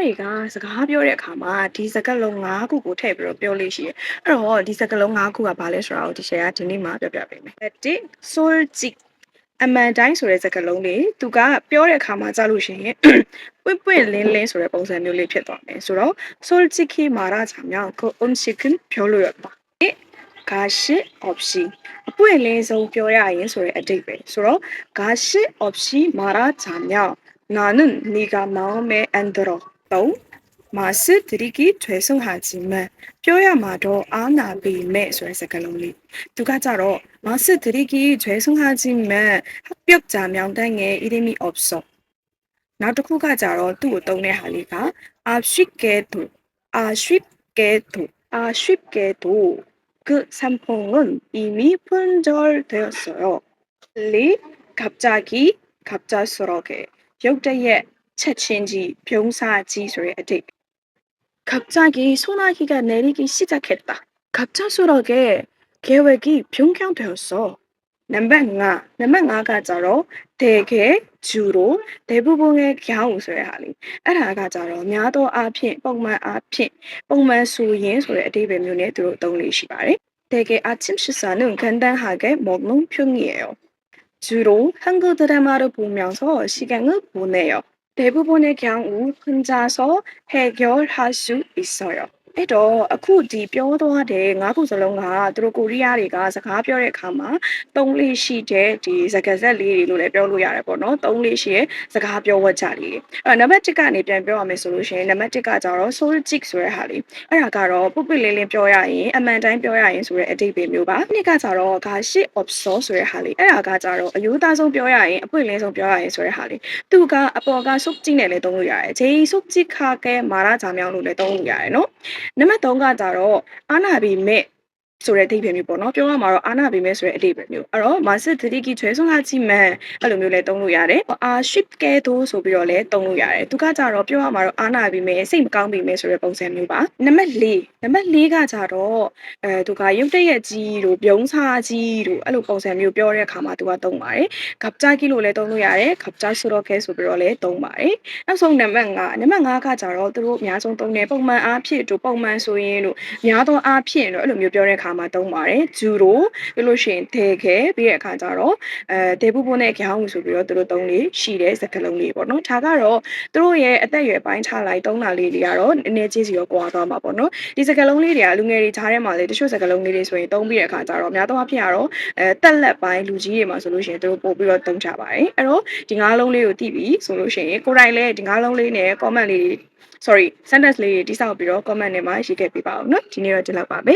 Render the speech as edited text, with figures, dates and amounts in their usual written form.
တွေကစကားပြောတဲ့အခါမှာဒီစကားလုံး၅ခုကိုထည့်ပြီးတော့ပြောလို့ရှိတယ်။အဲ့တော့ဒီစကားလုံး၅ခုကဘာလဲဆိုတာကိုဒီ share ကဒီနေ့မှာပြောပြပေးမယ်။တစ် 솔직 အမှန်တိုင်းဆိုတဲ့စကားလုံးလေးသူကပြောတဲ့အခါမှာကြားလို့ရှိရင်ပွင့်ပွင့်လင်းလင်းဆိုတဲ့ပုံစံမျိုးလေးဖြစ်သွားမယ်ဆိုတော့ 솔직히 말하자면 그 음식은 별로였다. 가시 없이 အပွင့်လင်းဆုံးပြောရရင်ဆိုတဲ့အဓိပ္ပာယ်ဆိုတော့ 가시 없이 말하자면 나는 네가 마음에 안 들어. 또 말씀드리기 죄송하지만 뼈야마도 안아비매 소리 색깔롱리 누가 자로 말씀드리기 죄송하지만 합격자 명단에 이름이 없어. 나도 그가 자로 또 동네 할리가 아쉽게도 그 상품은 이미 품절되었어요. 리 갑작스럽게 역대의 채친지 병사지 소리 에딕 갑자기 소나기가 내리기 시작했다. 갑작스럽게 계획이 변경되었어. 넘버 5가자로 대개 주로 대부분의 경우소리 하리. 에라가자로 냐도 앞인 뻥만 수인 소리 에딕의 면에 들어오던 시발에 대개 아침 식사는 간단하게 먹는 편이에요. 주로 한국 드라마를 보면서 시간을 보내요. 대부분의 경우 혼자서 해결할 수 있어요. အဲ့တော့အခုဒီပြောသွားတဲ့ငါးခုစလုံးကသူတို့ကိုရီးယားတွေကစကားပြောတဲ့အခါမှာသုံးလေးရှိတဲ့ဒီစကားဆက်လေးတွေလို့လည်းပြောလို့ရတယ်ပေါ့နော်သုံးလေးရှိရဲ့စကားပြောဝတ်ကြလေးအဲ့နံပါတ်1ကနေပြန်ပြောရမယ်ဆိုလို့ရှိရင်နံပါတ်1ကကြတော့ 솔직 ဆိုတဲ့ဟာလေးအဲ့ဒါကတော့ပုပ်ပိလေးလေးပြောရရင်အမှန်တိုင်းပြောရရင်ဆိုတဲ့အဓိပ္ပာယ်မျိုးပါနှစ်ကကြတော့ဂါရှိ opso ဆိုတဲ့ဟာလေးအဲ့ဒါကကြတော့အယူသားဆုံးပြောရရင်အပွင့်လင်းဆုံးပြောရရင်ဆိုတဲ့ဟာလေးသူကအပေါ်ကစုပ်ကြည့်နဲ့လည်းသုံးလို့ရတယ်ဂျေစုပ်ကြည့်ခါကဲမာရဂျာမြောင်းလို့လည်းသုံးလို့ရတယ်နော်နံပါတ်3ကကြတော့အာနာဘီမဲ့ဆိုတဲ့အဓိပ္ပာယ်မျိုးပေါ့နော်ပြောရမှာတော့အာနာဘီမဲ့ဆိုတဲ့အဓိပ္ပာယ်မျိုးအဲ့တော့မာစစ်သတိကြီးချွဲဆုံးလာကြည့်မှန်အဲ့လိုမျိုးလည်းသုံးလို့ရတယ်အာရှစ်ကဲတိုးဆိုပြီးတော့လည်းသုံးလို့ရတယ်သူကကြတော့ပြောရမှာတော့အာနာဘီမဲ့စိတ်မကောင်းဘီမဲ့ဆိုတဲ့ပုံစံမျိုးပါနံပါတ်4ကကြတော့သူကရုပ်တရက်ကြီးတို့ပြုံးစားကြီးတို့အဲ့လိုပုံစံမျိုးပြောတဲ့အခါမှာသူကသုံးပါတယ်ကပ်ကြကြီးလို့လည်းသုံးလို့ရတယ်ကပ်ကြဆိုတော့ခဲဆိုပြီးတော့လည်းသုံးပါတယ်နောက်ဆုံးနံပါတ်5ကကြတော့သူတို့အများဆုံးသုံးတဲ့ပုံမှန်အားဖြင့်တို့ပုံမှန်ဆိုရင်တို့များသောအားဖြင့်တို့အဲ့လိုမျိုးပြောတဲ့အခါမှာသုံးပါတယ်ဂျူရိုပြီးလို့ရှိရင်ဒေခဲပြီးတဲ့အခါကျတော့ဒေဘူးပွန်းနဲ့ခေါင်းဆိုပြီးတော့သူတို့သုံးလေးရှိတဲ့စကားလုံးလေးပေါ့နော်ဒါကတော့သူတို့ရဲ့အသက်အရွယ်ပိုင်းခြားလိုက်သုံးတာလေးတွေကတော့နည်းနည်းချင်းစီရောကွာသွားမှာပေါ့နော်ဒီစကားလုံးလေးတွေကလူငယ်တွေခြားထဲမှာလေတချို့စကားလုံးလေးတွေဆိုရင်သုံးပြီးတဲ့အခါကျတော့များသောအားဖြင့်ကတော့တက်လက်ပိုင်းလူကြီးတွေမှာဆိုလို့ရှိရင်သူတို့ပို့ပြီးတော့သုံးကြပါတယ်အဲ့တော့ဒီငါးလုံးလေးကိုသိပြီဆိုလို့ရှိရင်ကိုယ်တိုင်လည်းဒီငါးလုံးလေးနဲ့ comment လေး sentence လေးတိစောက်ပြီးတော့ comment ထဲမှာရေးခဲ့ပေးပါဦးเนาะဒီနေ့တော့ဒီလောက်ပါပဲ